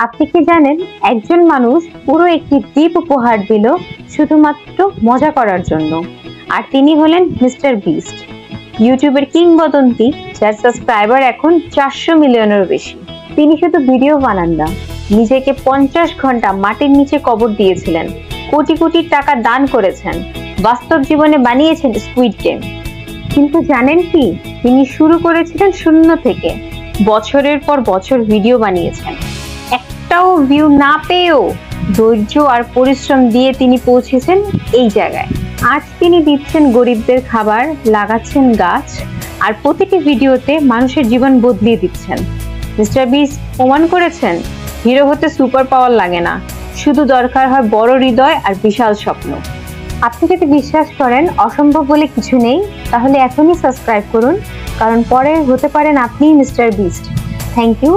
আপনি কি জানেন একজন মানুষ পুরো একটি দ্বীপ উপহার দিল শুধুমাত্র মজা করার জন্য, আর তিনি হলেন মিস্টার বিস্ট, ইউটিউবের কিংবদন্তি যার সাবস্ক্রাইবার এখন 400 মিলিয়নেরও বেশি। তিনি শুধু ভিডিও বানান না, নিজেকে 50 ঘন্টা মাটির নিচে কবর দিয়েছিলেন, কোটি কোটি টাকা দান করেছেন, বাস্তব জীবনে বানিয়েছেন স্কুইড গেম। কিন্তু জানেন কি, তিনি শুরু করেছিলেন শূন্য থেকে, বছরের পর বছর ভিডিও বানিয়েছেন, একটাও ভিউ না পেয়েও ধৈর্য আর পরিশ্রম দিয়ে তিনি পৌঁছেছেন এই জায়গায়। আজ তিনি দিচ্ছেন গরিবদের খাবার, লাগাচ্ছেন গাছ, আর প্রতিটি ভিডিওতে মানুষের জীবন বদলিয়ে দিচ্ছেন। মিস্টার বিস্ট প্রমাণ করেছেন হিরো হতে সুপার পাওয়ার লাগে না, শুধু দরকার হয় বড় হৃদয় আর বিশাল স্বপ্ন। আপনি যদি বিশ্বাস করেন অসম্ভব বলে কিছু নেই, তাহলে এখনই সাবস্ক্রাইব করুন, কারণ পরে হতে পারেন আপনিই মিস্টার বিস্ট। Thank you.